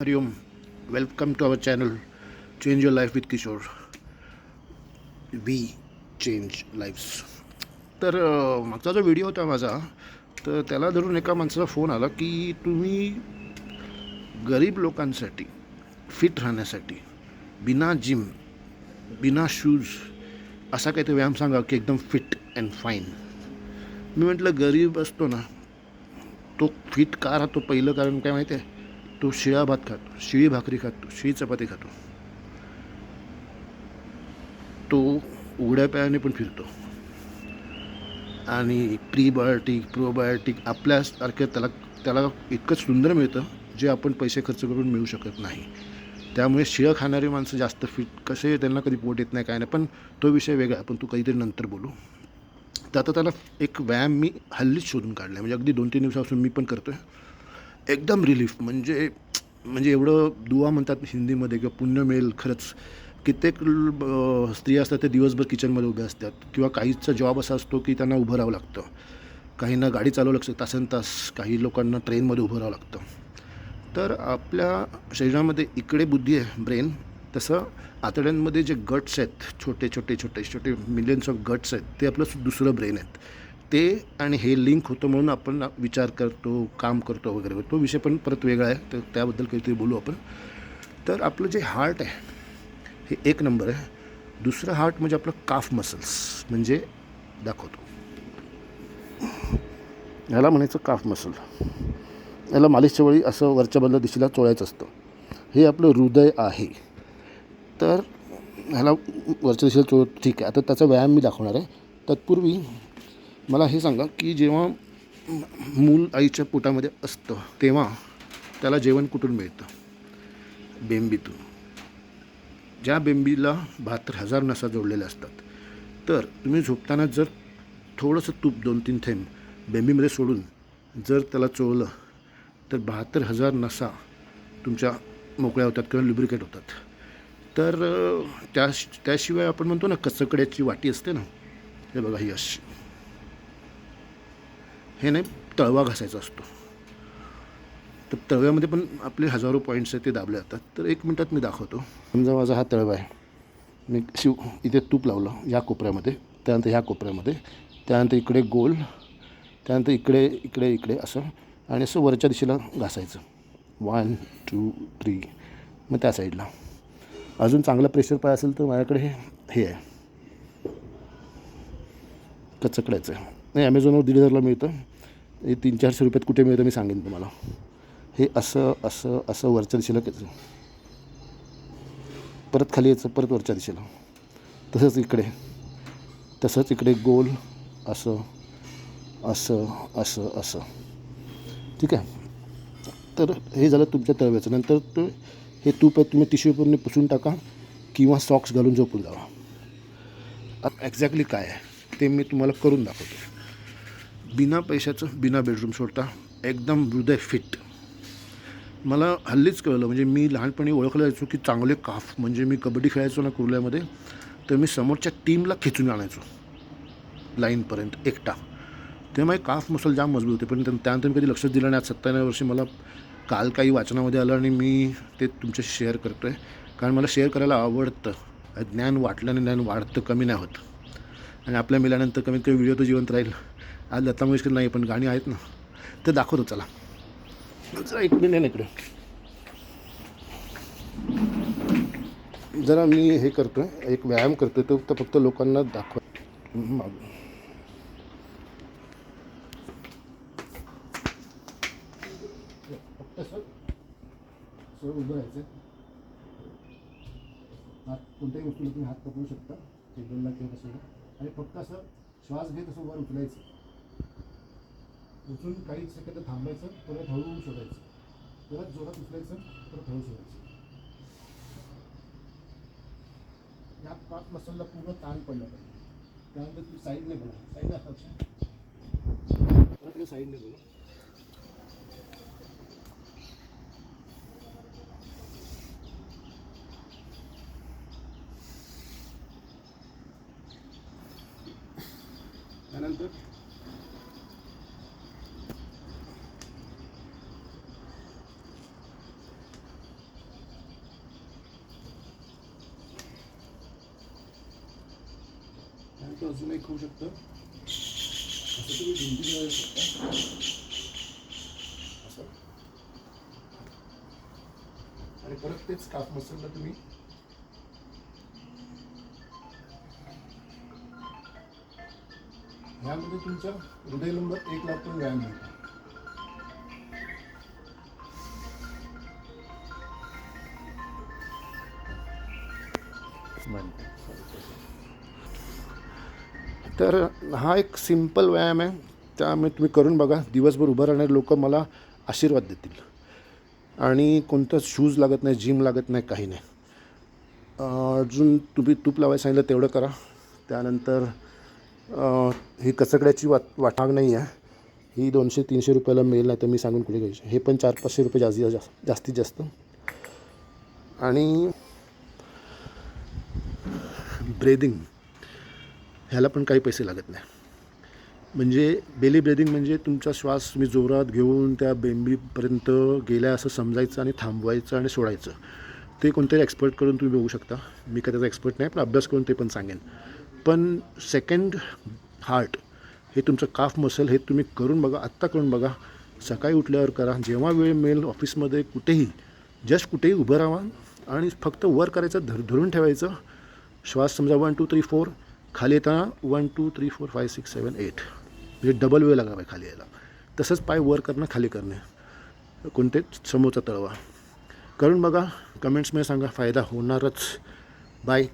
Hariom. Welcome to our channel change your life with Kishor. We change lifes. तर मागचा जो video होता माझा, तर त्याला धरून एका माणसाचा फोन आला की तुम्ही गरीब लोकांसाठी फिट राहण्यासाठी बिना जिम बिना शूज असा काहीतरी व्यायाम सांगा की एकदम फिट अँड फाईन. मी म्हटलं गरीब असतो ना तो फिट का राहतो? पहिलं कारण काय माहिती आहे? तो शिळा भात खातो, शिळी भाकरी खातो, शिळी चपाती खातो. तो उघड्या पायाने पण फिरतो आणि प्रीबायोटिक प्रोबायोटिक आपल्यासारख्या त्याला त्याला इतकं सुंदर मिळतं जे आपण पैसे खर्च करून मिळू शकत नाही. त्यामुळे शिळं खाणारी माणसं जास्त फिट कसे, त्यांना कधी पोट येत नाही काय नाही. पण तो विषय वेगळा, पण तू काहीतरी नंतर बोलू. तर आता त्याला एक व्यायाम मी हल्लीच शोधून काढला आहे, म्हणजे अगदी 2-3 दिवसापासून मी पण करतो आहे. एकदम रिलीफ, म्हणजे म्हणजे एवढं दुआ म्हणतात हिंदीमध्ये किंवा पुण्य मिळेल खरंच. कित्येक स्त्रिया असतात ते दिवसभर किचनमध्ये उभ्या असतात, किंवा काहीचा जॉब असा असतो की त्यांना उभं राहावं लागतं, काहींना गाडी चालवावं लागतं तासनतास, काही लोकांना ट्रेनमध्ये उभं राहावं लागतं. तर आपल्या शरीरामध्ये इकडे बुद्धी आहे, ब्रेन. तसं आतड्यांमध्ये जे गट्स आहेत, छोटे छोटे छोटे छोटे मिलियन्स ऑफ गट्स आहेत, ते आपलं दुसरं ब्रेन आहेत. ते आणि हे लिंक होतं म्हणून आपण विचार करतो, काम करतो वगैरे. तो विषय पण परत वेगळा आहे, तर त्याबद्दल काहीतरी बोलू आपण. तर आपलं जे हार्ट आहे हे एक नंबर आहे. दुसरं हार्ट म्हणजे आपलं काफ मसल्स, म्हणजे दाखवतो, ह्याला म्हणायचं काफ मसल. याला मालिशच्या वेळी असं वरच्या बाजूला दिशेला चोळायचं असतं. हे आपलं हृदय आहे. तर ह्याला वरच्या दिशेला चोळ, ठीक आहे. आता त्याचा व्यायाम मी दाखवणार आहे. तत्पूर्वी मला हे सांगा की जेव्हा मूल आईच्या पोटामध्ये असतं तेव्हा त्याला जेवण कुठून मिळतं? बेंबीतून. ज्या बेंबीला 72,000 नसा जोडलेल्या असतात. तर तुम्ही झोपताना जर थोडंसं तूप 2-3 थेंब बेंबीमध्ये सोडून जर त्याला चोळलं तर 72,000 नसा तुमच्या मोकळ्या होतात किंवा लुब्रिकेट होतात. तर त्याशिवाय आपण म्हणतो ना कचकड्याची वाटी असते ना, हे बघा ही अशी, हे नाही, तळवा घासायचा असतो. तर तळव्यामध्ये पण आपले हजारो पॉईंट्स आहेत, ते दाबले जातात. तर 1 मिनटात मी दाखवतो. समजा माझा हा तळवा आहे, मी इथे तूप लावलं या कोपऱ्यामध्ये, त्यानंतर ह्या कोपऱ्यामध्ये, त्यानंतर इकडे गोल, त्यानंतर इकडे इकडे इकडे असं, आणि असं वरच्या दिशेला घासायचं. 1 2 3. मग त्या साईडला अजून चांगलं प्रेशर पाय असेल तर माझ्याकडे हे आहे, कचकड्याचं आहे. नाही, ॲमेझॉनवर 1,500ला मिळतं. हे 300-400 रुपयात कुठे मिळतं मी सांगेन तुम्हाला. हे असं असं असं वरच्या दिशेला करायचं, परत खाली यायचं, परत वरच्या दिशेला, तसंच इकडे गोल, असं असं असं असं. ठीक आहे. तर हे झालं तुमच्या तळव्याचं. नंतर हे तूप आहे, तुम्ही टिश्यू पेपरने पुसून टाका किंवा सॉक्स घालून झोपून जावा. आता एक्झॅक्टली काय आहे ते मी तुम्हाला करून दाखवतो. बिना पैशाचं, बिना बेडरूम सोडता एकदम हृदय फिट. मला हल्लीच कळलं, म्हणजे मी लहानपणी ओळखलं जायचो की चांगले काफ, म्हणजे मी कबड्डी खेळायचो ना कुर्ल्यामध्ये, तर मी समोरच्या टीमला खिचून आणायचो लाईनपर्यंत एकटा. तेव्हा माझे काफ मसल जाम मजबूत होते. पण त्यानंतर मी कधी लक्षच दिलं नाही. आज 97 वर्षी मला काल काही वाचनामध्ये आलं आणि मी ते तुमच्याशी शेअर करतो आहे, कारण मला शेअर करायला आवडतं. ज्ञान वाटल्याने ज्ञान वाढतं, कमी नाही होत. आणि आपल्या मिळाल्यानंतर कमीत कमी व्हिडिओ तर जिवंत राहील. आज लता मंगेशकर नाही, पण गाणी आहेत ना, ते दाखवतो. चला जरा एक मिनिट इकडे, जरा मी हे करतो आहे, एक व्यायाम करतो आहे, तो फक्त लोकांना दाखव. फक्त सर उभं राहायचं. हात कोणत्याही गोष्टीला तुम्ही हात पकडू शकता, टेबलला किंवा कसं, आणि फक्त असं श्वास घेत असं वर उचलायचं, उचलून काही सेकंद थांबायचं, परत हळूहळू सोडायचं, परत जोरात उचलायचं, परत हळू सोडायचं. या काफ मसलला पूर्ण ताण पडला पाहिजे. त्यानंतर तुम्ही साईडने बोला, साईडने असतात, परत साईडने बोला. त्यानंतर तुमचं अजून एक होऊ शकतं, असं तुम्ही भिंती लावू शकता असं, आणि परत तेच काफ मसलला तुम्ही ह्यामध्ये तुमचा हृदय नंबर 1 ला पण व्यायाम मिळतो. तर हा एक सिंपल व्यायाम आहे, त्यामुळे तुम्ही करून बघा. दिवसभर उभं राहणारे लोक मला आशीर्वाद देतील. आणि कोणतं शूज लागत नाही, जिम लागत नाही, काही नाही. अजून तुम्ही तूप लावायला सांगितलं तेवढं करा. त्यानंतर ही कचकड्याची वाटाग नाही आहे, ही 200-300 रुपयाला मिळेल, नाही तर मी सांगून कुठे घ्यायची. हे पण 400-500 रुपये जास्तीत जास्त. आणि ब्रेदिंग ह्याला पण काही पैसे लागत नाही. म्हणजे बेली ब्रेदिंग म्हणजे तुमचा श्वास तुम्ही जोरात घेऊन त्या बेंबीपर्यंत गेल्या असं समजायचं आणि थांबवायचं आणि सोडायचं. ते कोणतरी एक्सपर्टकडून तुम्ही बघू शकता. मी काय त्याचा एक्सपर्ट नाही, पण अभ्यास करून ते पण सांगेन. पण सेकंड हार्ट हे तुमचं काफ मसल, हे तुम्ही करून बघा, आत्ता करून बघा. सकाळी उठल्यावर करा, जेव्हा वेळ मिळेल, ऑफिसमध्ये कुठेही, जस्ट कुठेही उभं राहा आणि फक्त वर करायचं, धरून ठेवायचं. श्वास समजा 1 2 3 4, खाली येताना 1 2 3 4 5 6 7 8, म्हणजे डबल वेळ लागावा खाली यायला. तसंच पाय वर करणं, खाली करणे, कोणते समोरचा तळवा. करून बघा, कमेंट्समध्ये सांगा, फायदा होणारच. बाय.